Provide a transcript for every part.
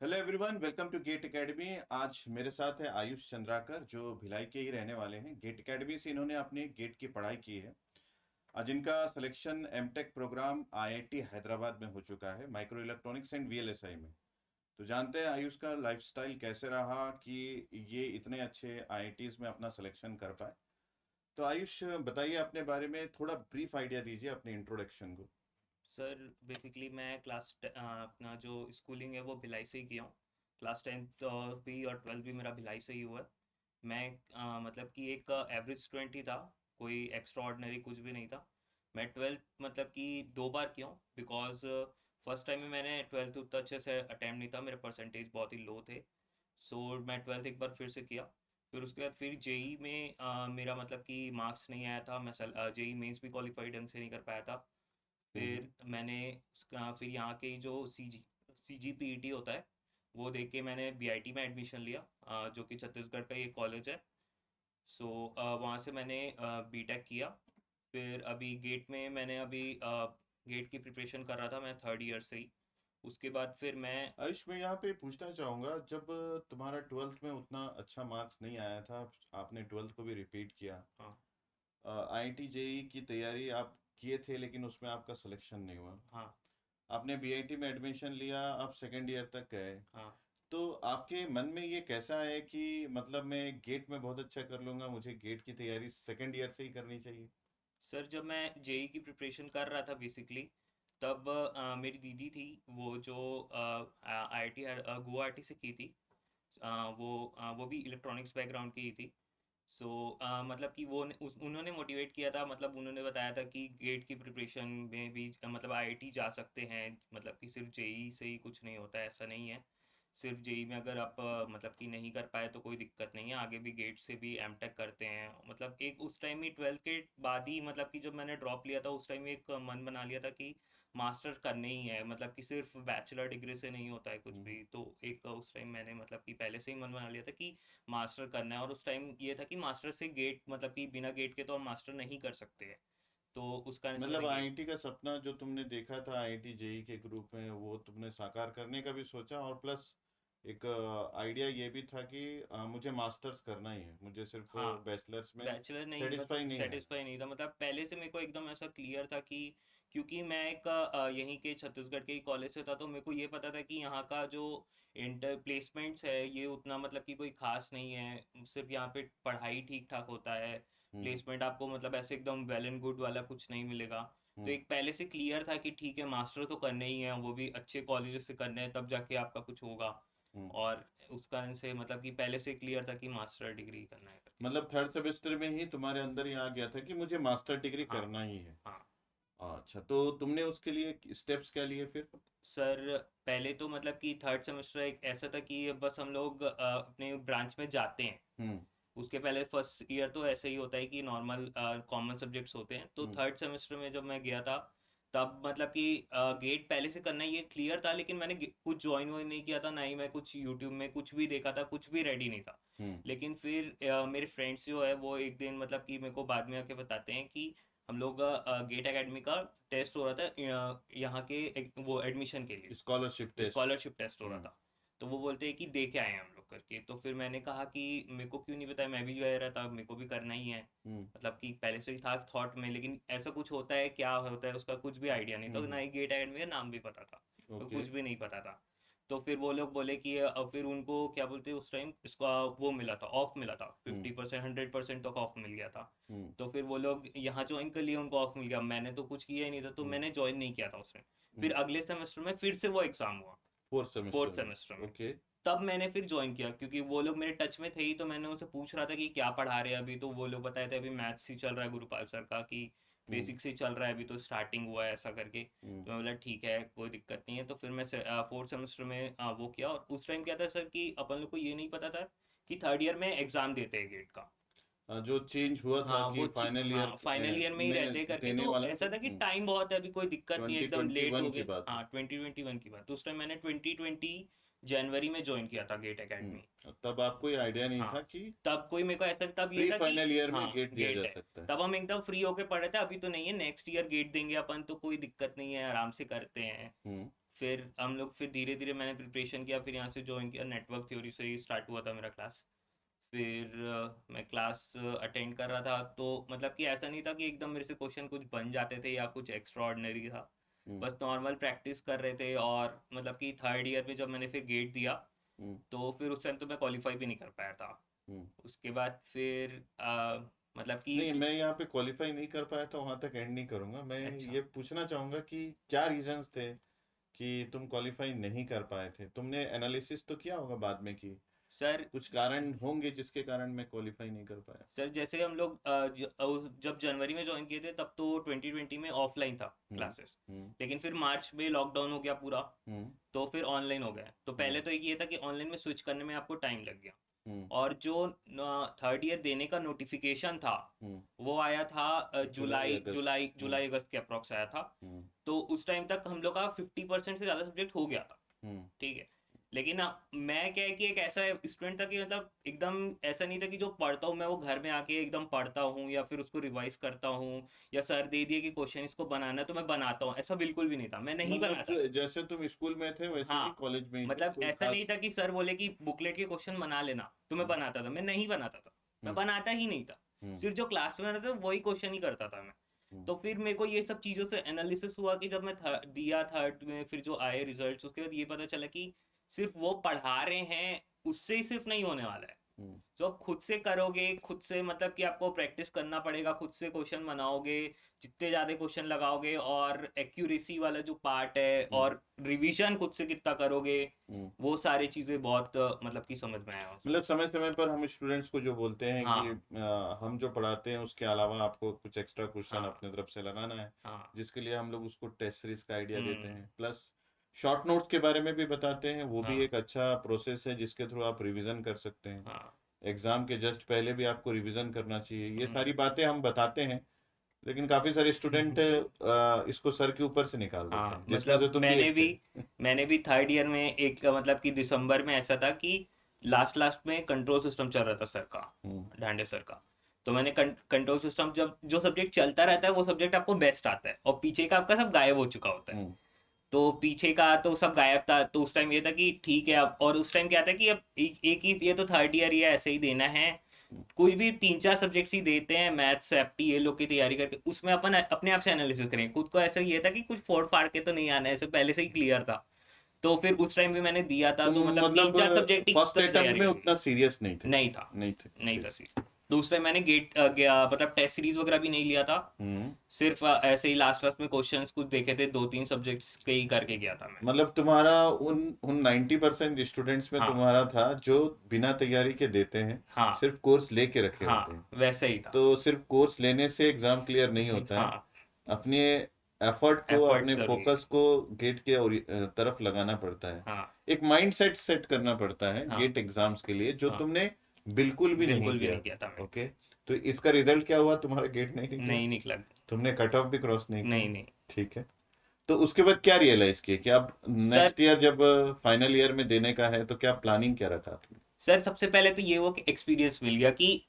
Hello everyone, welcome to GATE academy. आज मेरे साथ है आयुष चंद्राकर जो भिलाई के ही रहने वाले हैं। गेट एकेडमी से इन्होंने अपनी गेट की पढ़ाई की है। आज इनका selection MTech program IIT Hyderabad में हो चुका है, माइक्रो इलेक्ट्रॉनिक्स एंड वीएलएसआई में। तो जानते हैं आयुष का लाइफस्टाइल कैसे रहा कि ये इतने अच्छे आईआईटीज में अपना सिलेक्शन कर पाए। तो आयुष बताइए अपने बारे में, थोड़ा ब्रीफ आइडिया दीजिए अपने इंट्रोडक्शन को। सर बेसिकली मैं अपना जो स्कूलिंग है वो भिलाई से ही किया हूँ। क्लास टेंथ भी और ट्वेल्थ भी मेरा भिलाई से ही हुआ है। मैं मतलब कि एक एवरेज स्टूडेंट ही था, कोई एक्स्ट्रा ऑर्डिनरी कुछ भी नहीं था। मैं ट्वेल्थ मतलब कि दो बार किया हूँ, बिकॉज फर्स्ट टाइम में मैंने ट्वेल्थ उतना अच्छे से अटेम्प्ट नहीं था, मेरे परसेंटेज बहुत ही लो थे। सो मैं ट्वेल्थ एक बार फिर से किया। फिर उसके बाद फिर जेई में मेरा मतलब कि मार्क्स नहीं आया था, मैं जेई मेंस भी क्वालिफाई ढंग से नहीं कर पाया था। हम्म। फिर मैंने उसका फिर यहाँ के जो सी जी पी ई टी होता है वो देख के मैंने बी आई टी में एडमिशन लिया, जो कि छत्तीसगढ़ का ये कॉलेज है। सो वहाँ से मैंने बी टेक किया। फिर अभी गेट में मैंने अभी गेट की प्रिपरेशन कर रहा था मैं थर्ड ईयर से ही। उसके बाद फिर मैं आयुष, मैं यहाँ पे पूछना चाहूंगा, जब तुम्हारा ट्वेल्थ में उतना अच्छा मार्क्स नहीं आया था, आपने ट्वेल्थ को भी रिपीट किया, हाँ। आईआईटी जेई की तैयारी आप किए थे लेकिन उसमें आपका सिलेक्शन नहीं हुआ। हाँ। आपने बीआईटी में एडमिशन लिया, आप सेकेंड ईयर तक गए। हाँ। तो आपके मन में ये कैसा है कि मतलब मैं गेट में बहुत अच्छा कर लूंगा, मुझे गेट की तैयारी सेकेंड ईयर से ही करनी चाहिए? सर जब मैं जेई की प्रिपरेशन कर रहा था बेसिकली, तब मेरी दीदी थी, वो जो आई आई टी गुवाहाटी से की थी। वो भी इलेक्ट्रॉनिक्स बैकग्राउंड की ही थी। सो मतलब कि उन्होंने मोटिवेट किया था, मतलब उन्होंने बताया था कि गेट की प्रिपरेशन में भी मतलब आईआईटी जा सकते हैं, मतलब कि सिर्फ जेई से ही कुछ नहीं होता है, ऐसा नहीं है। सिर्फ जेई में अगर आप मतलब कि नहीं कर पाए तो कोई दिक्कत नहीं है, आगे भी गेट से भी एमटेक करते हैं। मतलब एक उस टाइम ही ट्वेल्थ के बाद ही, मतलब कि जब मैंने ड्रॉप लिया था उस टाइम एक मन बना लिया था कि मास्टर करने ही है, मतलब कि सिर्फ बैचलर डिग्री से नहीं होता है कुछ हम्म। भी। तो एक उस टाइम मैंने मतलब कि पहले से ही मन बना लिया था कि मास्टर करना है। और उस टाइम ये था कि मास्टर से गेट, मतलब कि बिना गेट के तो हम मास्टर नहीं कर सकते हैं। तो उस कारण से मतलब मैंने गेट। आईआईटी का सपना जो तुमने देखा था आईआईटी जेई के ग्रुप में, वो तुमने साकार करने का भी सोचा, और प्लस एक आइडिया ये भी था कि मुझे मास्टर्स करना ही है, मुझे सिर्फ हाँ। बैचलर्स में बैचलर नहीं, सेटिस्फाई मतलब नहीं रहना। सेटिस्फाई नहीं था, मतलब पहले से मेरे को एकदम ऐसा क्लियर था कि क्योंकि मैं एक यहीं के छत्तीसगढ़ के ही कॉलेज से था, तो मेरे को ये पता था कि यहाँ का जो इंटर प्लेसमेंट्स है ये उतना मतलब कि कोई खास नहीं है, सिर्फ यहाँ पे पढ़ाई ठीक ठाक होता है। हम्म। प्लेसमेंट आपको मतलब ऐसे एकदम वेल एंड गुड वाला कुछ नहीं मिलेगा। तो हम्म। एक पहले से क्लियर था कि ठीक है, मास्टर तो करने ही है, वो भी अच्छे कॉलेजेस से करने हैं, तब जाके आपका कुछ होगा। हम्म। और उस कारण से मतलब कि पहले से क्लियर था कि मास्टर डिग्री करना है करके। मतलब थर्ड सेमेस्टर में ही तुम्हारे अंदर ही आ गया था कि मुझे मास्टर डिग्री हाँ। करना ही है? हाँ। अच्छा, तो तुमने उसके लिए स्टेप्स क्या लिए फिर? सर पहले तो मतलब कि थर्ड सेमेस्टर एक ऐसा था कि बस हम लोग अपने ब्रांच में जाते हैं। हम्म। उसके पहले फर्स्ट ईयर तो ऐसे ही होता है कि नॉर्मल कॉमन सब्जेक्ट्स होते हैं। तो हम्म। थर्ड सेमेस्टर में जब मैं गया था, तब मतलब कि गेट पहले से करना ये क्लियर था, लेकिन मैंने कुछ ज्वाइन वाइन नहीं किया था, ना ही मैं कुछ यूट्यूब में कुछ भी देखा था, कुछ भी रेडी नहीं था। हम्म। लेकिन फिर मेरे फ्रेंड्स जो है वो एक दिन मतलब कि मेरे को बाद में आके बताते हैं कि हम लोग गेट एकेडमी का टेस्ट हो रहा था, यहाँ के वो एडमिशन के लिए स्कॉलरशिप टेस्ट। स्कॉलरशिप टेस्ट हो रहा हम्म। था। तो वो बोलते हैं कि दे के आए हैं हम लोग करके। तो फिर मैंने कहा कि मेरे को क्यों नहीं बताया, मैं भी गया रहा था, मेरे को भी करना ही है। हम्म। मतलब कि पहले से ही था थॉट में, लेकिन ऐसा कुछ होता है क्या होता है उसका कुछ भी आइडिया नहीं था, ना हम्म। ही गेट एकेडमी का नाम भी पता था, तो ओके। कुछ भी नहीं पता था। तो फिर वो लोग बोले कि अब फिर उनको क्या बोलते हैं, उस टाइम इसका वो मिला था, ऑफ मिला था, हम्म। 50% 100% तक ऑफ मिल गया था। हम्म। तो फिर वो लोग यहाँ ज्वाइन कर लिए, उनको ऑफ मिल गया, मैंने तो कुछ किया ही नहीं था, तो हम्म। मैंने ज्वाइन नहीं किया था उसमें। फिर हम्म। अगले सेमेस्टर में फिर से वो एग्जाम हुआ, फोर्थ सेमेस्टर फोर्थ में। सेमेस्टर में। ओके। तब मैंने फिर ज्वाइन किया, क्योंकि वो लोग मेरे टच में थे ही, तो मैंने उनसे पूछ रहा था कि क्या पढ़ा रहे हैं अभी। तो वो लोग बताए थे अभी मैथ्स ही चल रहा है गुरुपाल सर का, कि हम्म। बेसिक से चल रहा है, अभी तो स्टार्टिंग हुआ है ऐसा करके। हम्म। तो मैं बोला ठीक है, कोई दिक्कत नहीं है। तो फिर मैं फोर्थ सेमेस्टर में वो किया। और उस टाइम क्या था सर कि अपन लोग को ये नहीं पता था कि थर्ड ईयर में एग्जाम देते हैं गेट का। जो चेंज हुआ था हाँ कि फाइनल ईयर हाँ, फाइनल ईयर में ही रहते में करके। देने तो वाला था। ऐसा था कि टाइम बहुत है, अभी कोई दिक्कत नहीं है, ट्वेंटी एकदम ट्वेंटी लेट वन हो की गए। बात है। हाँ, 2021 की बात। तो उस टाइम मैंने 2020 जनवरी में ज्वाइन किया था गेट एकेडमी। तब आपको ये आइडिया नहीं हाँ। था कि तब कोई मेरे को ऐसा, तब ये प्री था कि फाइनल ईयर में हाँ गेट दिया गेट जा है। सकता है? तब हम एकदम फ्री होके पढ़ रहे थे, अभी तो नहीं है, नेक्स्ट ईयर गेट देंगे अपन, तो कोई दिक्कत नहीं है, आराम से करते हैं। हम्म। फिर हम लोग फिर धीरे धीरे मैंने प्रिपरेशन किया, फिर यहाँ से ज्वाइन किया, नेटवर्क थ्योरी से ही स्टार्ट हुआ था मेरा क्लास। फिर मैं क्लास अटेंड कर रहा था, तो मतलब कि ऐसा नहीं था कि एकदम मेरे से क्वेश्चन कुछ बन जाते थे या कुछ एक्स्ट्रा ऑर्डिनरी था। हम्म। बस नॉर्मल प्रैक्टिस कर रहे थे, और मतलब कि थर्ड ईयर में जब मैंने फिर गेट दिया, हम्म। तो फिर उस टाइम तो मैं क्वालिफाई भी नहीं कर पाया था। हम्म। उसके बाद फिर मतलब कि नहीं, मैं यहाँ पे क्वालिफाई नहीं कर पाया तो वहां तक एंड नहीं करूंगा। मैं अच्छा ये पूछना चाहूंगा कि क्या रीजंस थे कि तुम क्वालिफाई नहीं कर पाए थे। तुमने एनालिसिस तो किया होगा बाद में कि सर। कुछ कारण होंगे जिसके कारण मैं क्वालिफाई नहीं कर पाया। सर जैसे हम लोग जब जनवरी में ज्वाइन किए थे, तब तो 2020 में ऑफलाइन था हम्म। क्लासेस। हम्म। लेकिन फिर मार्च में लॉकडाउन हो गया पूरा, हम्म। तो फिर ऑनलाइन हो गया। तो हम्म। पहले तो एक ये था कि ऑनलाइन में स्विच करने में आपको टाइम लग गया। हम्म। और जो थर्ड ईयर देने का नोटिफिकेशन था, हम्म। वो आया था जुलाई जुलाई अगस्त। जुलाई हम्म। जुलाई अगस्त के अप्रॉक्स आया था। हम्म। तो उस टाइम तक हम लोग का 50% से ज़्यादा सब्जेक्ट हो गया था। हम्म। ठीक है। लेकिन मैं क्या है कि एक ऐसा स्टूडेंट था कि मतलब एकदम ऐसा नहीं था कि जो पढ़ता हूँ मैं वो घर में आके एकदम पढ़ता हूँ या फिर उसको रिवाइज करता हूँ, या सर दे दिए कि क्वेश्चन इसको बनाना है तो मैं बनाता हूँ। ऐसा बिल्कुल भी नहीं था, मैं नहीं मतलब बनाता। जैसे तुम स्कूल में थे वैसे ही हाँ, कॉलेज में ही थे, मतलब कोई ऐसा नहीं खास। था कि सर बोले कि बुकलेट के क्वेश्चन बना लेना तो मैं हम्म। बनाता था। मैं नहीं बनाता था, मैं हम्म। बनाता ही नहीं था। हम्म। सिर्फ जो क्लास में रहता था वही क्वेश्चन ही करता था मैं। हम्म। तो फिर मेरे को ये सब चीज़ों से एनालिसिस हुआ कि जब मैं दिया थर्ड में, फिर जो आए रिजल्ट्स, उसके बाद ये पता चला कि सिर्फ वो पढ़ा रहे हैं उससे ही सिर्फ नहीं होने वाला है। हम्म। जो आप खुद से करोगे, खुद से मतलब कि आपको प्रैक्टिस करना पड़ेगा, खुद से क्वेश्चन बनाओगे, जितने ज़्यादा क्वेश्चन लगाओगे, और एक्यूरेसी वाला जो पार्ट है, हम्म। और रिवीजन खुद से कितना करोगे, हम्म। वो सारी चीज़ें बहुत मतलब कि समझ में आया उसमें। मतलब समय समय पर हम स्टूडेंट्स को जो बोलते हैं कि हाँ हम जो पढ़ाते हैं उसके अलावा आपको कुछ एक्स्ट्रा क्वेश्चन हाँ अपने तरफ से लगाना है, हाँ। जिसके लिए हम लोग उसको टेस्ट सीरीज का आइडिया देते हम्म। हैं। प्लस शॉर्ट नोट्स के बारे में भी बताते हैं, वो भी हाँ एक अच्छा प्रोसेस है जिसके थ्रू आप रिवीजन कर सकते हैं। हाँ। एग्जाम के जस्ट पहले भी आपको रिवीजन करना चाहिए। ये हम्म। सारी बातें हम बताते हैं, लेकिन काफी सारे स्टूडेंट इसको सर के ऊपर से निकाल देते हाँ, हैं, जिसमें से मतलब तुम भी मैंने एक भी थे। मैंने भी थर्ड ईयर में एक मतलब कि दिसंबर में ऐसा था कि लास्ट लास्ट में कंट्रोल सिस्टम चल रहा था सर का, हम्म। डांडे सर का। तो मैंने कंट्रोल सिस्टम, जब जो सब्जेक्ट चलता रहता है वो सब्जेक्ट आपको बेस्ट आता है, और पीछे का आपका सब गायब हो चुका होता है। हम्म। तो पीछे का तो सब गायब था, तो उस टाइम ये था कि ठीक है अब, और उस टाइम क्या था कि अब एक ही ये तो थर्ड ईयर ही है, ऐसे ही देना है। कुछ भी 3-4 सब्जेक्ट्स ही देते हैं, मैथ्स एप्टी ये लोग की तैयारी करके उसमें अपन अपने आप से एनालिसिस करें खुद को। ऐसा ये था कि कुछ फोड़ फाड़ के तो नहीं आना है, ऐसे पहले से ही क्लियर था। तो फिर उस टाइम भी मैंने दिया था, तुम तो मतलब मतलब 3-4 सब्जेक्ट ही फर्स्ट अटेम्प्ट तैयारी में करी उतना सीरियस नहीं थे? थी। नहीं था, नहीं थे, नहीं ओके। था सीट। तो उस टाइम मैंने गेट गया मतलब टेस्ट सीरीज वगैरह भी नहीं लिया था। हम्म। सिर्फ ऐसे ही लास्ट लास्ट में क्वेश्चंस कुछ देखे थे, 2-3 सब्जेक्ट्स के ही करके गया था मैं। मतलब तुम्हारा उन 90% स्टूडेंट्स में हाँ तुम्हारा था जो बिना तैयारी के देते हैं, हाँ सिर्फ कोर्स लेके रखे हाँ, होते हैं। वैसे ही था। तो सिर्फ कोर्स लेने से एग्जाम क्लियर नहीं होता है। हाँ, अपने एफर्ट को, एफर्ट अपने जरूरी है। फोकस को गेट के तरफ लगाना पड़ता है। हाँ एक माइंड सेट सेट करना पड़ता है हाँ गेट एग्जाम्स के लिए, जो हाँ, तुमने बिल्कुल भी नहीं बिल्कुल भी किया नहीं किया था था। मैंने। ओके। तो इसका रिजल्ट क्या हुआ? तुम्हारा गेट नहीं निकला, नहीं निकला। तुमने कट ऑफ भी क्रॉस नहीं किया। नहीं नहीं। ठीक है। तो उसके बाद क्या रियलाइज किया कि अब सर नेक्स्ट ईयर जब फाइनल ईयर में देने का है तो क्या प्लानिंग क्या रखा तुमने? सर सबसे पहले तो ये वो कि एक्सपीरियंस मिल गया कि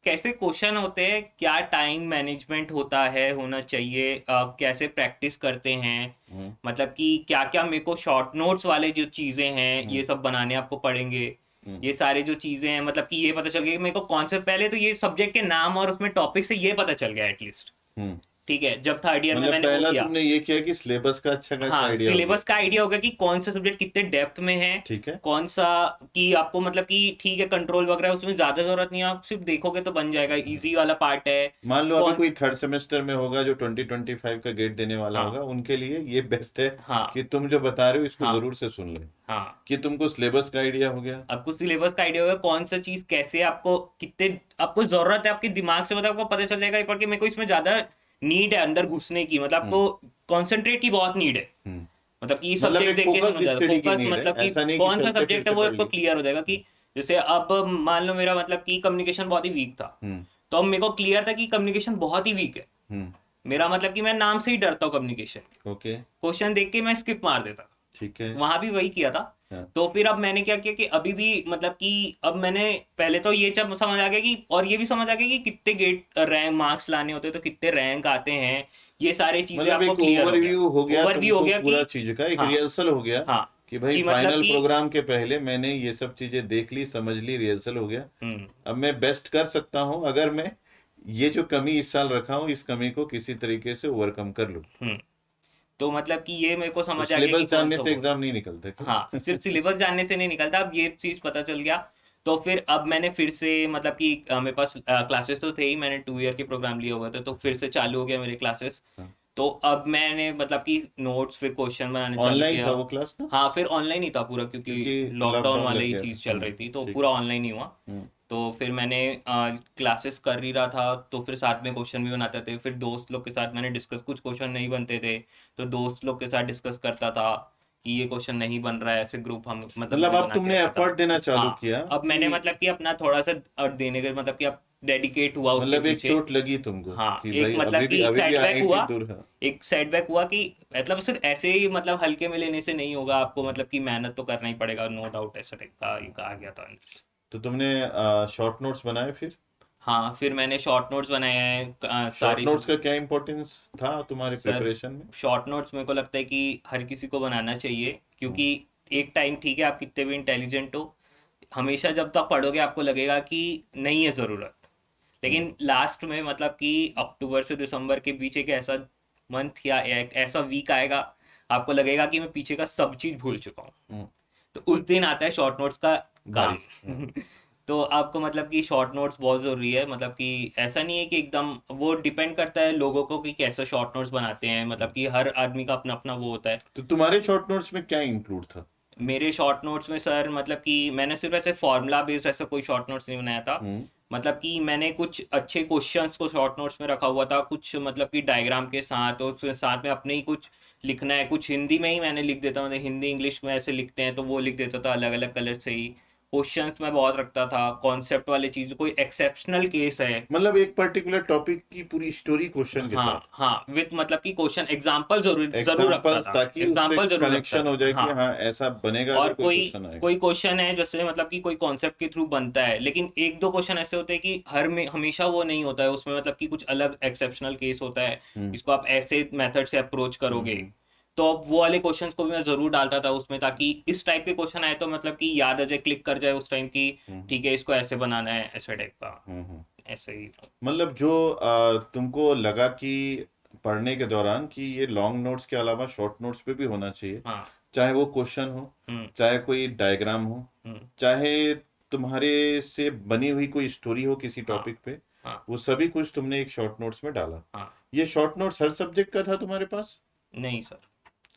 कैसे क्वेश्चन होते हैं, क्या टाइम मैनेजमेंट होता है, होना चाहिए, कैसे प्रैक्टिस करते हैं। हम्म। मतलब कि क्या क्या मेरे को शॉर्ट नोट्स वाले जो चीज़ें हैं हम्म। ये सब बनाने आपको पड़ेंगे। हम्म। ये सारे जो चीज़ें हैं, मतलब कि ये पता चल गया कि मेरे को कौन से, पहले तो ये सब्जेक्ट के नाम और उसमें टॉपिक से ये पता चल गया एटलीस्ट। हम्म। ठीक है, जब थर्ड ईयर में मतलब मैंने वो पहला किया। तुमने ये किया कि सिलेबस का अच्छा खासा हाँ, आइडिया हो गया। सिलेबस का आइडिया होगा कि कौन सा सब्जेक्ट कितने डेप्थ में है, ठीक है। कौन सा कि आपको मतलब कि ठीक है कंट्रोल वगैरह उसमें ज्यादा जरूरत नहीं है, आप सिर्फ देखोगे तो बन जाएगा, इजी वाला पार्ट है। मान लो अभी कौन। कोई थर्ड सेमेस्टर में होगा जो 2025 का गेट देने वाला हाँ होगा, उनके लिए ये बेस्ट है हाँ कि तुम जो बता रहे हो इसको हाँ जरूर से सुन ले, हाँ। कि तुमको सिलेबस का आइडिया हो गया। आपको सिलेबस का आइडिया होगा, कौन सा चीज कैसे आपको कितने आपको जरूरत है, आपके दिमाग से मतलब आपको पता चल जाएगा ये पढ़ के मेरे को इसमें ज्यादा नीड है अंदर घुसने की, मतलब हम्म। आपको कॉन्सेंट्रेट की बहुत नीड है। हम्म। मतलब कि मतलब सब्जेक्ट एक देख के फोकस्ड समझ जाएगा, स्टडी की फोकस नीड है, मतलब कि ऐसा नहीं कि कौन सा चलते सब्जेक्ट है फिरते वो पढ़ आपको ली। क्लियर हो जाएगा। कि जैसे अब मान लो मेरा मतलब कि कम्युनिकेशन बहुत ही वीक था, हम्म। तो अब मेरे को क्लियर था कि कम्युनिकेशन बहुत ही वीक है। हम्म। मेरा मतलब कि मैं नाम से ही डरता हूँ कम्युनिकेशन। ओके। क्वेश्चन देख के मैं स्किप मार देता। ठीक है। वहां भी वही किया था। हाँ। तो फिर अब मैंने क्या किया कि अभी भी मतलब कि अब मैंने पहले तो ये जब समझ आ गया कि, और ये भी समझ आ गया कि कितने गेट रैंक मार्क्स लाने होते हैं, तो कितने रैंक आते हैं, ये सारी चीजें मतलब आपको एक क्लियर हो गया, ओवरव्यू हो गया ओवरव्यू हो तुमको गया पूरा कि चीज का, एक हाँ रिहर्सल हो गया हाँ कि भाई कि मतलब फाइनल कि प्रोग्राम के पहले मैंने ये सब चीजें देख ली, समझ ली, रिहर्सल हो गया। हम्म अब मैं बेस्ट कर सकता हूँ अगर मैं ये जो कमी इस साल रखा हूँ इस कमी को किसी तरीके से ओवरकम कर लूँ। हम्म तो मतलब कि ये मेरे को तो समझ आ गया कि सिलेबस कौन जानने सा से वो, एग्जाम नहीं निकलता क्या? हाँ सिर्फ सिलेबस जानने से नहीं निकलता, अब ये चीज पता चल गया। तो फिर अब मैंने फिर से मतलब कि मेरे पास क्लासेस तो थे ही, मैंने 2 ईयर के प्रोग्राम लिए हुए थे, तो फिर से चालू हो गया मेरे क्लासेस। हाँ। तो अब मैंने मतलब कि नोट्स फिर क्वेश्चन बनाने चालू ऑनलाइन था किया। वो क्लास ना? हाँ फिर ऑनलाइन ही था पूरा, क्योंकि क्योंकि लॉकडाउन लॉकडाउन वाले लग ही गया चीज़ था। चल रही थी, तो ठीक। पूरा ऑनलाइन ही हुआ। हम्म। तो फिर मैंने क्लासेस कर ही रहा था, तो फिर साथ में क्वेश्चन भी बनाते थे, फिर दोस्त लोग के साथ मैंने डिस्कस, कुछ क्वेश्चन नहीं बनते थे तो दोस्त लोग के साथ डिस्कस करता था कि ये क्वेश्चन नहीं बन रहा है, ऐसे ग्रुप हम मतलब मतलब मैंने अब बना के तुमने रखा था। एफर्ट देना चालू हाँ किया अब कि मैंने मतलब कि अपना थोड़ा सा देने के मतलब कि अब डेडिकेट हुआ उसके मतलब एक पीछे। चोट लगी तुमको हाँ कि एक भाई मतलब कि अभी भी सेटबैक आईआईटी हुआ, दूर है। एक सेटबैक हुआ कि मतलब सिर्फ ऐसे ही मतलब हल्के में लेने से नहीं होगा, आपको मतलब कि मेहनत तो करना ही पड़ेगा, नो डाउट, ऐसा टाइप का एक आ गया था अंदर से। तो तुमने शॉर्ट नोट्स बनाए फिर? हाँ फिर मैंने शॉर्ट नोट्स बनाए हैं शॉर्ट सारी नोट्स का क्या इम्पोर्टेंस था तुम्हारे सर प्रिपरेशन में? शॉर्ट नोट्स मेरे को लगता है कि हर किसी को बनाना चाहिए, हम्म। क्योंकि एक टाइम ठीक है आप कितने भी इंटेलिजेंट हो, हमेशा जब तक पढ़ोगे आपको लगेगा कि नहीं है ज़रूरत, हम्म। लेकिन लास्ट में मतलब कि अक्टूबर से दिसंबर के बीच एक ऐसा मंथ या एक ऐसा वीक आएगा, आपको लगेगा कि मैं पीछे का सब चीज़ भूल चुका हूँ। हम्म। तो उस दिन आता है शॉर्ट नोट्स का काम। बारी। हाँ। तो आपको मतलब कि शॉर्ट नोट्स बहुत ज़रूरी है, मतलब कि ऐसा नहीं है कि एकदम, वो डिपेंड करता है लोगों को कि कैसे शॉर्ट नोट्स बनाते हैं, मतलब कि हर आदमी का अपना अपना वो होता है। तो तुम्हारे शॉर्ट नोट्स में क्या इंक्लूड था? मेरे शॉर्ट नोट्स में सर मतलब कि मैंने सिर्फ ऐसे फॉर्मूला बेस्ड ऐसा कोई शॉर्ट नोट्स नहीं बनाया था। हम्म। मतलब कि मैंने कुछ अच्छे क्वेश्चंस को शॉर्ट नोट्स में रखा हुआ था, कुछ मतलब कि डायग्राम के साथ, और उसके साथ में अपने ही कुछ लिखना है, कुछ हिंदी में ही मैंने लिख देता, मतलब हिंदी इंग्लिश में ऐसे लिखते हैं तो वो लिख देता था अलग अलग कलर से ही। क्वेश्चंस मैं बहुत रखता था, कॉन्सेप्ट वाली चीज़, कोई एक्सेप्शनल केस है। मतलब एक पर्टिकुलर टॉपिक की पूरी स्टोरी क्वेश्चन के साथ हाँ हाँ विथ मतलब कि क्वेश्चन एग्जाम्पल जरूर जरूर रखता एग्जांपल्स, था, ताकि उससे एग्जाम्पल जरूर रखता कनेक्शन हो था जाए कि हाँ। हाँ ऐसा बनेगा अगर और कोई कोई क्वेश्चन आएगा। कोई क्वेश्चन है जैसे मतलब कि कोई कॉन्सेप्ट के थ्रू बनता है, लेकिन एक दो क्वेश्चन ऐसे होते हैं कि हर में हमेशा वो नहीं होता है, उसमें मतलब कि कुछ अलग एक्सेप्शनल केस होता है हम्म। जिसको आप ऐसे मेथड से अप्रोच करोगे। हम्म। तो अब वो वाले क्वेश्चंस को भी मैं जरूर डालता था उसमें, ताकि इस टाइप के क्वेश्चन आए तो मतलब कि याद आ जाए, क्लिक कर जाए उस टाइम की, हम्म। ठीक है इसको ऐसे बनाना है, ऐसे टाइप का, हम्म। ऐसे ही। मतलब जो तुमको लगा कि पढ़ने के दौरान कि ये लॉन्ग नोट्स के अलावा शॉर्ट नोट्स पे भी होना चाहिए, हाँ चाहे वो क्वेश्चन हो, हम्म चाहे कोई डायग्राम हो, हम्म चाहे तुम्हारे से बनी हुई कोई स्टोरी हो किसी हाँ टॉपिक पे, हाँ वो सभी कुछ तुमने एक शॉर्ट नोट्स में डाला। हाँ। ये शॉर्ट नोट्स हर सब्जेक्ट का था तुम्हारे पास? नहीं सर,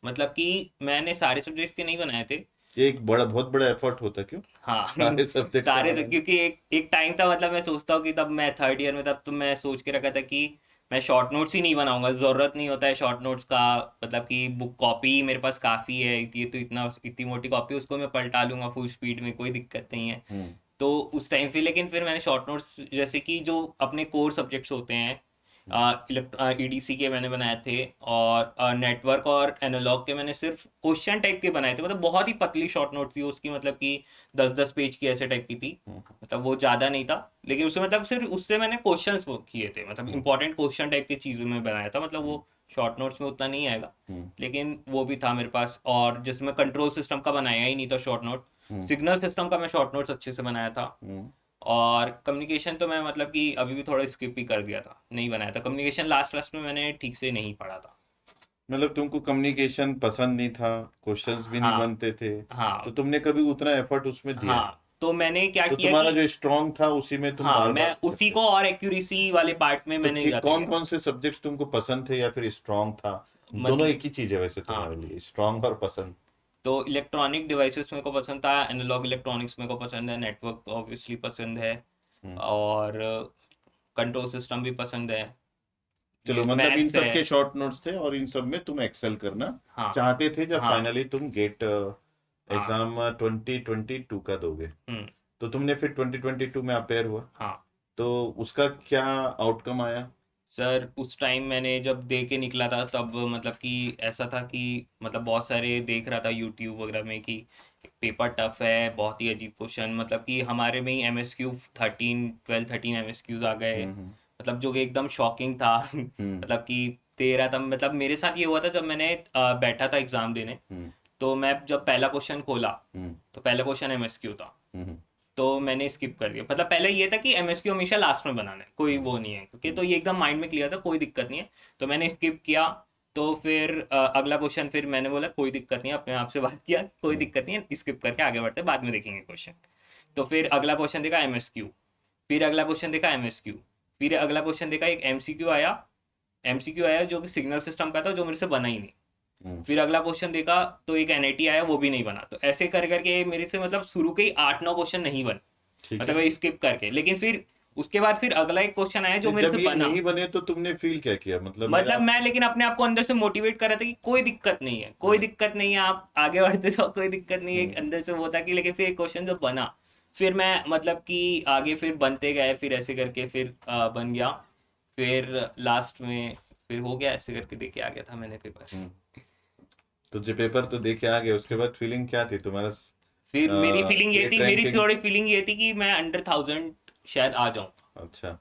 मतलब कि मैंने सारे सब्जेक्ट्स के नहीं बनाए थे। ये एक बड़ा बहुत बड़ा एफर्ट होता क्यों हाँ सारे सब्जेक्ट का सारे थे, बनाना? क्योंकि एक एक टाइम था, मतलब मैं सोचता हूँ कि तब मैं थर्ड ईयर में, तब तो मैं सोच के रखा था कि मैं शॉर्ट नोट्स ही नहीं बनाऊंगा, ज़रूरत नहीं होता है शॉर्ट नोट्स का, मतलब कि बुक कॉपी मेरे पास काफ़ी है, ये तो इतनी मोटी कॉपी, उसको मैं पलटा लूंगा फुल स्पीड में, कोई दिक्कत नहीं है। हम्म। तो उस टाइम पे लेकिन फिर मैंने शॉर्ट नोट्स जैसे कि जो अपने कोर सब्जेक्ट्स होते हैं, ईडीसी के मैंने बनाए थे, और नेटवर्क और एनालॉग के मैंने सिर्फ क्वेश्चन टाइप के बनाए थे, मतलब बहुत ही पतली शॉर्ट नोट थी उसकी, मतलब कि 10-10 पेज की ऐसे टाइप की थी, हम्म। मतलब वो ज़्यादा नहीं था, लेकिन उससे मतलब सिर्फ उससे मैंने क्वेश्चंस वो किए थे, मतलब हम्म। इंपॉर्टेंट क्वेश्चन टाइप की चीज़ों में बनाया था, मतलब हम्म। वो शॉर्ट नोट्स में उतना नहीं आएगा, हम्म। लेकिन वो भी था मेरे पास। और जिसमें कंट्रोल सिस्टम का बनाया ही नहीं था शॉर्ट नोट, हम्म। सिग्नल सिस्टम का मैं शॉर्ट नोट्स अच्छे से बनाया था। हम्म। और कम्युनिकेशन तो मैं मतलब कि अभी भी थोड़ा स्किप ही कर दिया था, नहीं बनाया था कम्युनिकेशन, लास्ट लास्ट में मैंने ठीक से नहीं पढ़ा था। मतलब तुमको कम्युनिकेशन पसंद नहीं था, क्वेश्चंस भी नहीं हाँ बनते थे, तो हाँ तुमने कभी उतना एफर्ट उसमें दिया नहीं। हाँ। तो मैंने क्या तो किया तुम्हारा कि जो स्ट्रांग था उसी में तुम हाँ बार मैं बार उसी करते को थे। और एक्यूरेसी वाले पार्ट में तो मैंने ज़्यादा कौन गया। कौन से सब्जेक्ट्स तुमको पसंद थे या फिर स्ट्रांग था? दोनों मतलब एक ही चीज है वैसे हाँ, तुम्हारे लिए, स्ट्रांग और पसंद। तो इलेक्ट्रॉनिक डिवाइसेस मेरे को पसंद था, एनालॉग इलेक्ट्रॉनिक्स मेरे को पसंद है, नेटवर्क ऑब्वियसली पसंद है, हम्म। और कंट्रोल सिस्टम भी पसंद है, चलो, ये मतलब इन मैथ्स सब है। के शॉर्ट नोट्स थे और इन सब में तुम एक्सेल करना हाँ चाहते थे जब हाँ फाइनली तुम गेट हाँ एग्जाम 2022 का दोगे। हम्म तो तुमने फिर 2022 में अपेयर हुआ, हाँ। तो उसका क्या आउटकम आया? सर उस टाइम मैंने जब दे के निकला था, तब मतलब कि ऐसा था कि मतलब बहुत सारे देख रहा था यूट्यूब वगैरह में कि पेपर टफ है, बहुत ही अजीब क्वेश्चन, मतलब कि हमारे में ही MSQ 13 12 13 MSQs आ गए, हम्म। मतलब जो कि एकदम शॉकिंग था हम्म। मतलब कि दे रहा था, मतलब मेरे साथ ये हुआ था जब मैंने बैठा था एग्जाम देने, तो मैं जब पहला क्वेश्चन खोला तो पहला क्वेश्चन एमएसक्यू था, तो मैंने स्किप कर दिया। मतलब पहले ये था कि एमएसक्यू हमेशा लास्ट में बनाना है, कोई वो नहीं है, क्योंकि तो ये एकदम माइंड में क्लियर था, कोई दिक्कत नहीं है, तो मैंने स्किप किया। तो फिर अगला क्वेश्चन, फिर मैंने बोला कोई दिक्कत नहीं है, अपने आप से बात किया कोई दिक्कत नहीं है, स्किप करके आगे बढ़ते बाद में देखेंगे क्वेश्चन। तो फिर अगला क्वेश्चन देखा एमएसक्यू, फिर अगला क्वेश्चन देखा एमएसक्यू, फिर अगला क्वेश्चन देखा एक एमसीक्यू आया जो कि सिग्नल सिस्टम का था, जो मेरे से बना ही नहीं। फिर अगला क्वेश्चन देखा तो एक एनआईटी आया, वो भी नहीं बना। तो ऐसे कर करके मेरे से मतलब शुरू के ही 8-9 क्वेश्चन नहीं बने, ठीक है। मतलब स्किप करके। लेकिन फिर उसके बाद फिर अगला एक क्वेश्चन आया जो फिर मेरे जब से ये बना। नहीं बने तो तुमने फील क्या किया? मतलब मतलब मैं लेकिन अपने आप को अंदर से मोटिवेट कर रहा था कि कोई दिक्कत नहीं है, कोई दिक्कत नहीं है, आप आगे बढ़ते जाओ, कोई दिक्कत नहीं है, एक अंदर से वो था कि। लेकिन फिर एक क्वेश्चन जब बना, फिर मैं मतलब कि आगे फिर बनते गए, फिर ऐसे करके फिर बन गया, फिर लास्ट में फिर हो गया, ऐसे करके दे के आ गया था मैंने पेपर। तो जो पेपर तो दे के आ गए, उसके बाद फीलिंग क्या थी तुम्हारा? फिर मेरी फीलिंग ये गेट थी, मेरी रैंकिंग? थोड़ी फीलिंग ये थी कि मैं अंडर 1000 शायद आ जाऊं, अच्छा।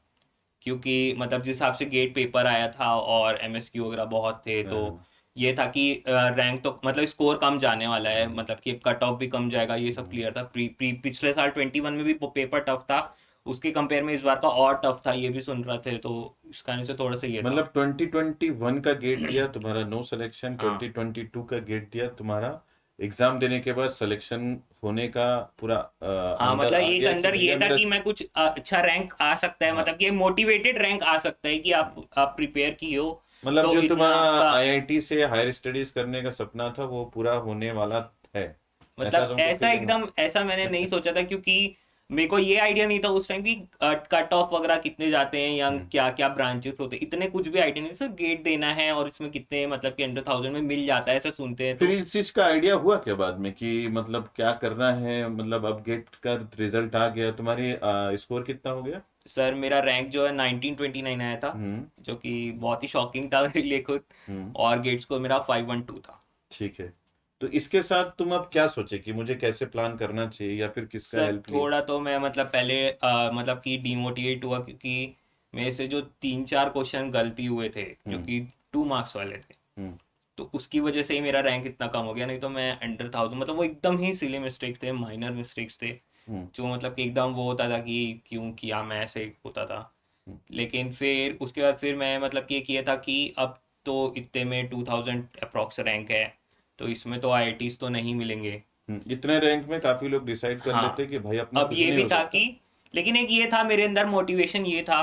क्योंकि मतलब जिस हिसाब से गेट पेपर आया था और एमएसक्यू वगैरह बहुत थे, तो हाँ, ये था कि रैंक तो मतलब स्कोर कम जाने वाला है, मतलब कि कट ऑफ भी कम जाएगा, ये सब क्लियर था। पिछले साल 21 में भी पेपर टफ था, उसके कंपेयर में इस बार का और टफ था, ये भी सुन रहे थे, तो इस कारण से थोड़ा सा ये था। मतलब 2021 का गेट दिया तुम्हारा, नो सिलेक्शन। हाँ 2022 का गेट दिया तुम्हारा, एग्जाम देने के बाद सिलेक्शन होने का पूरा हाँ, अंदर मतलब आ एक गया कि अंदर ये भैया था मेरा। कि मैं कुछ अच्छा रैंक आ सकता है, हाँ, मतलब कि मोटिवेटेड रैंक आ सकता है कि आप प्रिपेयर की हो, मतलब तो जो इतना तुम्हारा आपका। आईआईटी से हायर स्टडीज करने का सपना था वो पूरा होने वाला है, ऐसा मतलब तुमको ऐसा फीलिंग हो? एकदम ऐसा मैंने नहीं सोचा था, क्योंकि मेरे को ये आइडिया नहीं था उस टाइम कि कट ऑफ वगैरह कितने जाते हैं, या क्या क्या ब्रांचेस होते हैं, इतने कुछ भी आइडिया नहीं, सिर्फ गेट देना है और इसमें कितने मतलब कि अंडर 1000 में मिल जाता है, ऐसा सुनते हैं फिर तो। इस चीज का आइडिया हुआ क्या बाद में कि मतलब क्या करना है? मतलब अब गेट का रिजल्ट आ गया, तुम्हारी स्कोर कितना हो गया? सर मेरा रैंक जो है 1929 आया था, हम्म। जो कि बहुत ही शॉकिंग था मेरे लिए खुद। हम्म। और गेट स्कोर मेरा 512 था। ठीक है। तो इसके साथ तुम अब क्या सोचे कि मुझे कैसे प्लान करना चाहिए, या फिर किसका सर हेल्प लिए? थोड़ा तो मैं मतलब पहले मतलब कि डिमोटिवेट हुआ, क्योंकि मेरे से जो 3-4 क्वेश्चन गलती हुए थे, जो हम्म। कि 2 मार्क्स वाले थे, हम्म। तो उसकी वजह से ही मेरा रैंक इतना कम हो गया। नहीं तो मैं अंडर 1000, मतलब वो एकदम ही सिली मिस्टेक थे, माइनर मिस्टेक्स थे, हम्म। जो मतलब कि एकदम वो होता था कि क्यों किया, मैं ऐसे होता था। हम्म। लेकिन फिर उसके बाद फिर मैं मतलब कि ये किया था कि अब तो इतने में 2000 अप्रॉक्स रैंक है, तो इसमें तो आईआईटीज तो नहीं मिलेंगे। इतने रैंक में काफी लोग डिसाइड कर हाँ, लेते हैं कि भाई अपना अब कुछ ये नहीं भी हो था सकता। कि, लेकिन एक ये था मेरे अंदर मोटिवेशन, ये था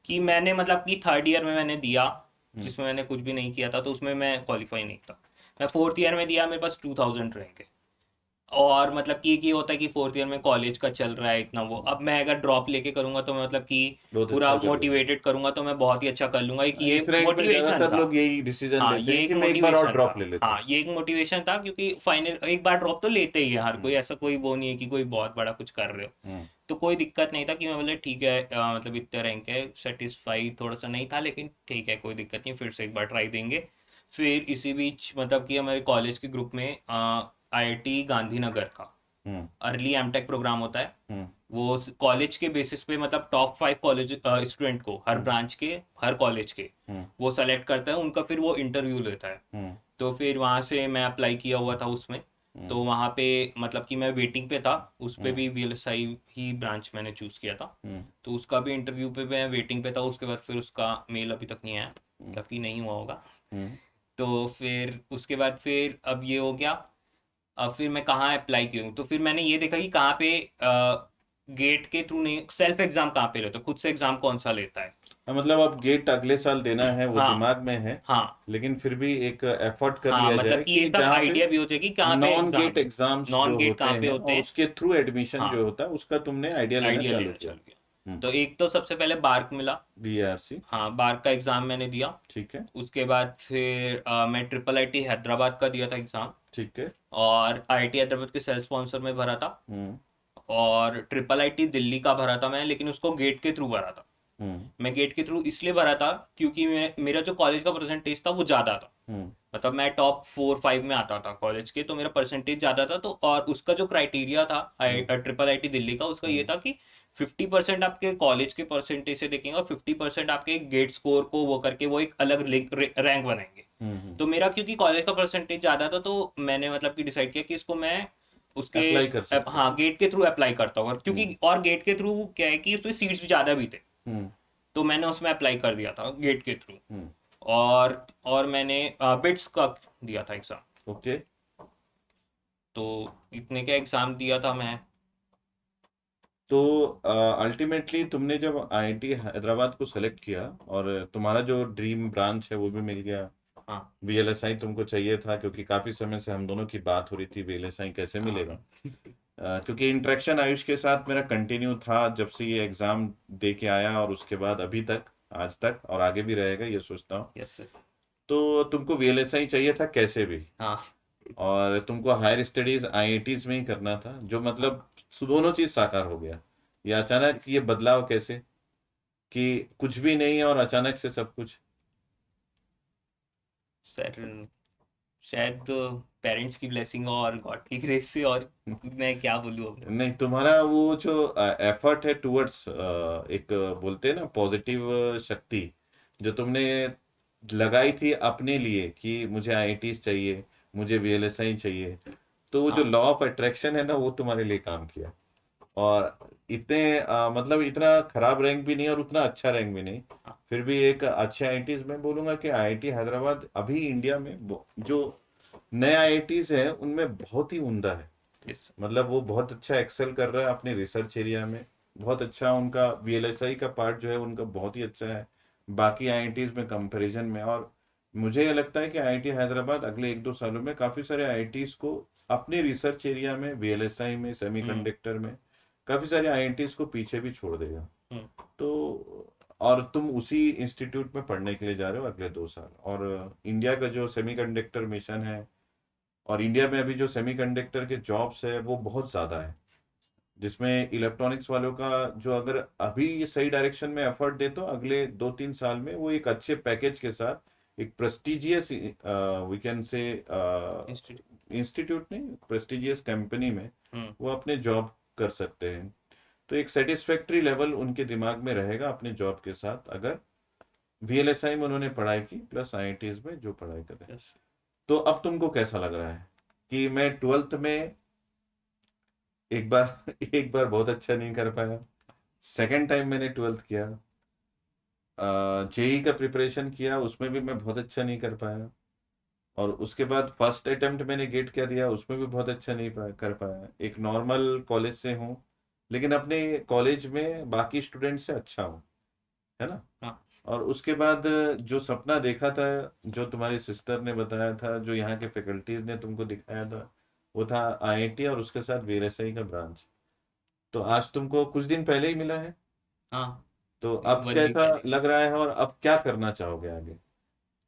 कि मैंने मतलब कि थर्ड ईयर में मैंने दिया, हम्म। जिसमें मैंने कुछ भी नहीं किया था, तो उसमें मैं क्वालिफाई नहीं था। मैं फोर्थ ईयर में दिया, मेरे पास 2000 रैंक है। और मतलब कि एक ये होता है कि फोर्थ ईयर में कॉलेज का चल रहा है इतना वो, अब मैं अगर ड्रॉप लेके करूंगा तो मैं मतलब कि बहुत पूरा अच्छा कर लोगे। मोटिवेटेड करूंगा तो मैं बहुत ही अच्छा कर लूंगा, एक ये इस रैंक में मोटिवेशन ज्यादातर था। लोग यही डिसीजन हाँ, लेते ये हैं एक कि मैं एक बार और मोटिवेशन था। ड्रॉप ले लेता हाँ, हूँ। ये एक मोटिवेशन था, क्योंकि फाइनल एक बार ड्रॉप तो लेते ही है हर कोई, हम्म। ऐसा कोई वो नहीं है कि कोई बहुत बड़ा कुछ कर रहे हो। हम्म। तो कोई दिक्कत नहीं था कि मैं बोले ठीक है, मतलब इतना रैंक है, सेटिस्फाई थोड़ा सा नहीं था, लेकिन ठीक है कोई दिक्कत नहीं, फिर से एक बार ट्राई देंगे। फिर इसी बीच मतलब कि हमारे कॉलेज के ग्रुप में आईआईटी गांधीनगर का हम्म। अर्ली एमटेक प्रोग्राम होता है। हम्म। वो कॉलेज के बेसिस पे, मतलब टॉप 5 कॉलेज स्टूडेंट को, हर हम्म। ब्रांच के, हर कॉलेज के, हम्म। वो सेलेक्ट करता है, उनका फिर वो इंटरव्यू लेता है। हम्म। तो फिर वहाँ से मैं अप्लाई किया हुआ था उसमें। हम्म। तो वहाँ पे मतलब कि मैं वेटिंग पे था, उस पे हम्म। भी वीएलएसआई ही ब्रांच मैंने चूज़ किया था। हम्म। तो उसका भी इंटरव्यू पे मैं वेटिंग पे था, उसके बाद फिर उसका मेल अभी तक नहीं आया, मतलब कि नहीं हुआ होगा। हम्म। तो फिर उसके बाद फिर अब ये हो गया। अब फिर मैं कहाँ अप्लाई करूँ, तो फिर मैंने ये देखा कि कहाँ पे गेट के थ्रू नहीं, सेल्फ एग्जाम कहाँ पे लेते हो, खुद से एग्जाम कौन सा लेता है। मतलब अब गेट अगले साल देना है वो हाँ दिमाग में है, हाँ लेकिन फिर भी एक एफर्ट कर हाँ, लिया मतलब जाए कि ये कि सब जहाँ पे आइडिया भी हो जाए कि कहाँ पे नॉन एग्जाम गेट है, एग्जाम्स नॉन जो गेट होते कहाँ पे हैं होते और हैं। उसके थ्रू एडमिशन हाँ, जो होता है उसका तुमने आइडिया लेना आइडिया चालू लेना किया। चल गया। तो एक तो सबसे पहले बार्क मिला। बीआरसी। हाँ, बार्क का एग्ज़ाम मैंने दिया। ठीक है। उसके बाद फिर मैं ट्रिपल आईटी हैदराबाद का दिया था एग्ज़ाम, ठीक है। और आईआईटी हैदराबाद के सेल्फ स्पॉन्सर में भरा था। हम्म। और ट्रिपल आईटी दिल्ली का भरा था मैं, लेकिन उसको गेट के थ्रू भरा था। मैं गेट के थ्रू इसलिए भरा था क्योंकि मेरा जो कॉलेज का परसेंटेज था वो ज़्यादा था। मतलब मैं टॉप 4-5 में आता था कॉलेज के, तो मेरा परसेंटेज ज़्यादा था। तो और उसका जो क्राइटेरिया था ट्रिपल आईटी दिल्ली का, उसका ये था कि 50% आपके कॉलेज के परसेंटेज से देखेंगे और 50% आपके गेट स्कोर को वो करके वो एक अलग रैंक बनाएंगे। तो मेरा क्योंकि कॉलेज का परसेंटेज ज़्यादा था, तो मैंने मतलब कि डिसाइड किया कि इसको मैं उसके अप्लाई कर सकते हाँ गेट के थ्रू अप्लाई करता हूँ। और क्योंकि और गेट के थ्रू क्या है कि उसमें सीट्स भी ज़्यादा भी थे, तो मैंने उसमें अप्लाई कर दिया था गेट के थ्रू। और मैंने बिट्स का दिया था एग्ज़ाम। ओके। तो इतने का एग्ज़ाम दिया था मैं। तो अल्टीमेटली तुमने जब आईआईटी हैदराबाद को सेलेक्ट किया और तुम्हारा जो ड्रीम ब्रांच है वो भी मिल गया, हाँ वीएलएसआई तुमको चाहिए था, क्योंकि काफी समय से हम दोनों की बात हो रही थी वीएलएसआई कैसे मिलेगा। हाँ क्योंकि इंटरेक्शन आयुष के साथ मेरा कंटिन्यू था जब से ये एग्जाम दे के आया, और उसके बाद अभी तक, आज तक और आगे भी रहेगा ये सोचता हूँ। Yes sir. तो तुमको वीएलएसआई चाहिए था कैसे भी, हाँ और तुमको हायर स्टडीज आईआईटीज में ही करना था, जो मतलब दोनों चीज साकार हो गया। ये अचानक yes, ये बदलाव कैसे, कि कुछ भी नहीं और अचानक से सब कुछ। सर शायद पेरेंट्स की ब्लेसिंग और गॉड की ग्रेस से, और मैं क्या बोलूँ अब। नहीं, तुम्हारा वो जो एफर्ट है टुवर्ड्स एक बोलते हैं ना पॉजिटिव शक्ति, जो तुमने लगाई थी अपने लिए कि मुझे आईआईटीज चाहिए, मुझे वीएलएसआई चाहिए, तो वो जो हाँ लॉ ऑफ अट्रैक्शन है ना वो तुम्हारे लिए काम किया। और इतने मतलब इतना खराब रैंक भी नहीं और उतना अच्छा रैंक भी नहीं, हाँ फिर भी एक अच्छे आईआईटीज में बोलूंगा कि आईआईटी हैदराबाद अभी इंडिया में जो नए आईआईटीज है उनमें बहुत ही उम्दा है। यस मतलब वो बहुत अच्छा एक्सेल कर रहा है अपने रिसर्च एरिया में, बहुत अच्छा उनका वीएलएसआई का पार्ट जो है उनका बहुत ही अच्छा है बाकी आईआईटीज में कंपैरिजन में। और मुझे ये लगता है कि आईआईटी हैदराबाद अगले 1-2 सालों में काफ़ी सारे आईआईटीज को अपने रिसर्च एरिया में, वीएलएसआई में, हम्म सेमीकंडक्टर में काफ़ी सारे आईआईटीज को पीछे भी छोड़ देगा। हम्म तो और तुम उसी इंस्टीट्यूट में पढ़ने के लिए जा रहे हो अगले 2 साल, और इंडिया का जो सेमीकंडक्टर मिशन है, और इंडिया में अभी जो सेमीकंडक्टर के जॉब्स है वो बहुत ज़्यादा है, जिसमें इलेक्ट्रॉनिक्स वालों का जो अगर अभी ये सही डायरेक्शन में एफर्ट दे तो अगले 2-3 साल में वो एक अच्छे पैकेज के साथ एक prestigious we can say institute. Institute नहीं, प्रेस्टिजियस कंपनी में हम्म वो अपने जॉब कर सकते हैं। तो एक सेटिस्फैक्ट्री लेवल उनके दिमाग में रहेगा अपने जॉब के साथ, अगर वीएलएसआई में उन्होंने पढ़ाई की प्लस आईआईटीज में जो पढ़ाई करें। यस तो अब तुमको कैसा लग रहा है कि मैं ट्वेल्थ में एक बार एक बार बहुत अच्छा नहीं कर पाया, सेकंड टाइम मैंने ट्वेल्थ किया, जेई का प्रिपरेशन किया उसमें भी मैं बहुत अच्छा नहीं कर पाया, और उसके बाद फर्स्ट अटेम्प्ट मैंने गेट क्या दिया उसमें भी बहुत अच्छा नहीं कर पाया। एक नॉर्मल कॉलेज से हूँ लेकिन अपने कॉलेज में बाकी स्टूडेंट से अच्छा हूँ, है ना। हाँ और उसके बाद जो सपना देखा था, जो तुम्हारी सिस्टर ने बताया था, जो यहाँ के फैकल्टीज ने तुमको दिखाया था, वो था आईआईटी और उसके साथ वीएलएसआई का ब्रांच। तो आज तुमको कुछ दिन पहले ही मिला है, हाँ तो अब 1 वीक कैसा पहले। लग रहा है और अब क्या करना चाहोगे आगे,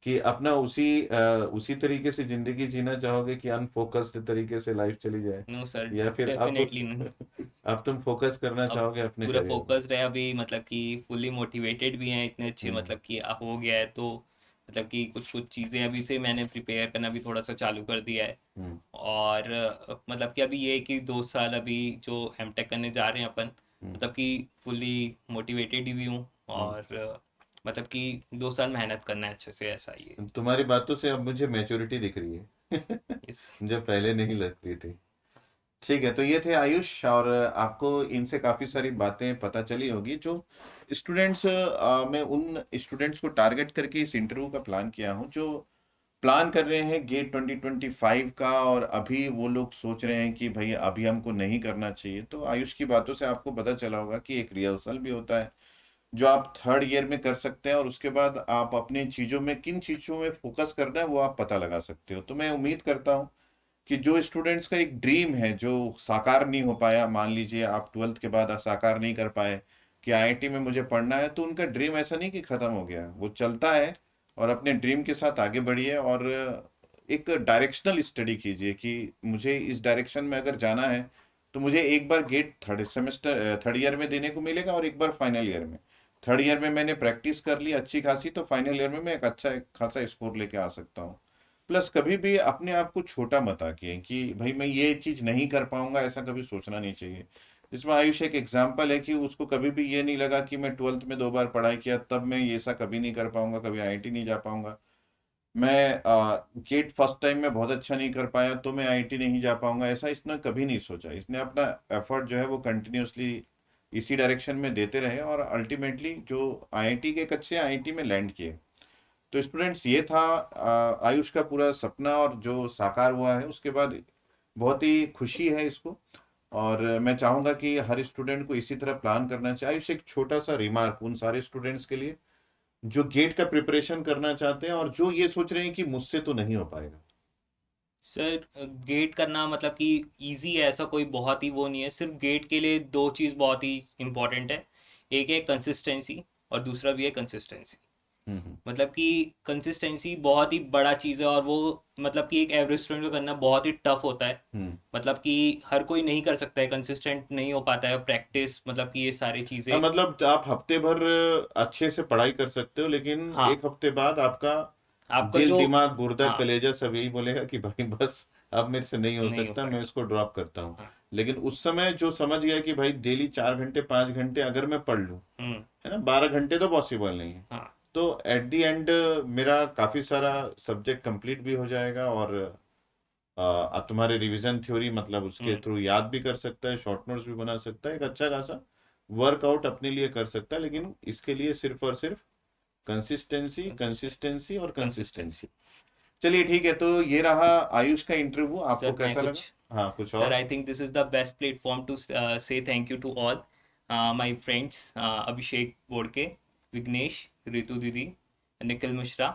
कि अपना उसी तरीके से जिंदगी जीना चाहोगे कि अनफोकस्ड तरीके से लाइफ चली जाए, नो सर, या फिर अब डेफिनेटली नहीं। अब तुम फोकस करना अब चाहोगे अपने पूरा करियर में। फोकस्ड है अभी, मतलब कि फुल्ली मोटिवेटेड भी हैं इतने अच्छे, हम्म मतलब कि हो गया है। तो मतलब कि कुछ कुछ चीज़ें अभी से मैंने प्रिपेयर करना भी थोड़ा सा चालू कर दिया है। हम्म और मतलब कि अभी ये है कि 2 साल अभी जो एमटेक करने जा रहे हैं अपन, हम्म मतलब कि फुल्ली मोटिवेटेड भी हूँ। हम्म। और मतलब कि 2 साल मेहनत करना है अच्छे से, ऐसा ही है। तुम्हारी बातों से अब मुझे मैच्योरिटी दिख रही है इस जो पहले नहीं लग रही थी। ठीक है, तो ये थे आयुष, और आपको इनसे काफ़ी सारी बातें पता चली होगी। जो स्टूडेंट्स, मैं उन स्टूडेंट्स को टारगेट करके इस इंटरव्यू का प्लान किया हूँ जो प्लान कर रहे हैं गेट 2025 का, और अभी वो लोग सोच रहे हैं कि भाई अभी हमको नहीं करना चाहिए। तो आयुष की बातों से आपको पता चला होगा कि एक रिहर्सल भी होता है जो आप थर्ड ईयर में कर सकते हैं, और उसके बाद आप अपने चीज़ों में किन चीज़ों में फोकस करना है वो आप पता लगा सकते हो। तो मैं उम्मीद करता हूँ कि जो स्टूडेंट्स का एक ड्रीम है जो साकार नहीं हो पाया, मान लीजिए आप ट्वेल्थ के बाद साकार नहीं कर पाए कि आईआईटी में मुझे पढ़ना है, तो उनका ड्रीम ऐसा नहीं कि खत्म हो गया, वो चलता है। और अपने ड्रीम के साथ आगे बढ़िए, और एक डायरेक्शनल स्टडी कीजिए कि मुझे इस डायरेक्शन में अगर जाना है तो मुझे एक बार गेट थर्ड ईयर में देने को मिलेगा और एक बार फाइनल ईयर में। थर्ड ईयर में मैंने प्रैक्टिस कर ली अच्छी खासी, तो फाइनल ईयर में मैं एक अच्छा एक खासा स्कोर लेके आ सकता हूँ। प्लस कभी भी अपने आप को छोटा मत आके कि भाई मैं ये चीज़ नहीं कर पाऊंगा, ऐसा कभी सोचना नहीं चाहिए। जिसमें आयुष एक एग्जाम्पल है कि उसको कभी भी ये नहीं लगा कि मैं 12th में 2 बार पढ़ाई किया तब मैं ये ऐसा कभी नहीं कर पाऊंगा, कभी आईआईटी नहीं जा पाऊंगा। मैं गेट फर्स्ट टाइम में बहुत अच्छा नहीं कर पाया तो मैं आईआईटी नहीं जा पाऊंगा, ऐसा इसने कभी नहीं सोचा। इसने अपना एफर्ट जो है वो कंटिन्यूअसली इसी डायरेक्शन में देते रहे और अल्टीमेटली जो आईआईटी के कच्चे आईआईटी में लैंड किए। तो स्टूडेंट्स ये था आयुष का पूरा सपना, और जो साकार हुआ है उसके बाद बहुत ही खुशी है इसको। और मैं चाहूंगा कि हर स्टूडेंट को इसी तरह प्लान करना चाहिए। आयुष, एक छोटा सा रिमार्क उन सारे स्टूडेंट्स के लिए जो गेट का प्रिपरेशन करना चाहते हैं और जो ये सोच रहे हैं कि मुझसे तो नहीं हो पाएगा। सर गेट करना मतलब कि इजी है, ऐसा कोई बहुत ही वो नहीं है। सिर्फ गेट के लिए दो चीज़ बहुत ही इम्पोर्टेंट है। एक है कंसिस्टेंसी और दूसरा भी है कंसिस्टेंसी। हम्म। मतलब कि कंसिस्टेंसी बहुत ही बड़ा चीज़ है, और वो मतलब कि एक एवरेज स्टूडेंट को करना बहुत ही टफ होता है। हम्म। मतलब कि हर कोई नहीं कर सकता है, कंसिस्टेंट नहीं हो पाता है। प्रैक्टिस मतलब कि ये सारी चीज़ें। मतलब आप हफ्ते भर अच्छे से पढ़ाई कर सकते हो, लेकिन हाँ, एक हफ्ते बाद आपका आपका दिल जो दिमाग गुर्दा हाँ, कलेजा सब यही बोलेगा कि भाई बस अब मेरे से नहीं हो नहीं हो सकता, मैं पाएगा। इसको ड्रॉप करता हूँ। हाँ। लेकिन उस समय जो समझ गया कि भाई डेली 4 घंटे 5 घंटे अगर मैं पढ़ लूँ, हम्म। है ना, 12 घंटे तो पॉसिबल नहीं है, हाँ। तो एट द एंड मेरा काफी सारा सब्जेक्ट कंप्लीट भी हो जाएगा। और तुम्हारे रिवीजन थ्योरी मतलब उसके हम्म। थ्रू याद भी कर सकता है, शॉर्ट नोट्स भी बना सकता है, एक अच्छा खासा वर्कआउट अपने लिए कर सकता है। लेकिन इसके लिए सिर्फ और सिर्फ कंसिस्टेंसी कंसिस्टेंसी। कंसिस्टेंसी और कंसिस्टेंसी। कंसिस्टेंसी। चलिए ठीक है, तो ये रहा आयुष का इंटरव्यू, आपको सर मैं कैसा कुछ लगा? हाँ, कुछ सर और? I think this is the best platform to say thank you to all my friends, Abhishek Bodke, Vighnesh, Ritu दीदी, Nikhil Mishra,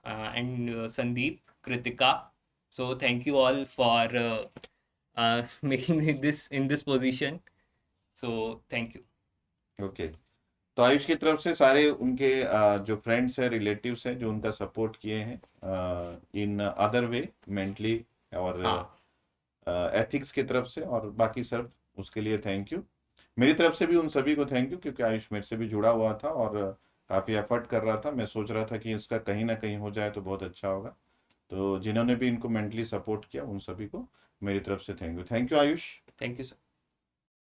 and Sandeep, Kritika. So thank you all for making me this in this position. So thank you. Okay. तो आयुष की तरफ से सारे उनके जो friends हैं, relatives हैं, जो उनका सपोर्ट किए हैं इन अदर वे, मेंटली और हाँ। एथिक्स की तरफ से, और बाकी सब, उसके लिए थैंक यू। मेरी तरफ से भी उन सभी को थैंक यू, क्योंकि आयुष मेरे से भी जुड़ा हुआ था और काफ़ी एफर्ट कर रहा था। मैं सोच रहा था कि इसका कहीं ना कहीं हो जाए तो बहुत अच्छा होगा। तो जिन्होंने भी इनको मेंटली सपोर्ट किया उन सभी को मेरी तरफ से thank you. Thank you Ayush. Thank you, sir.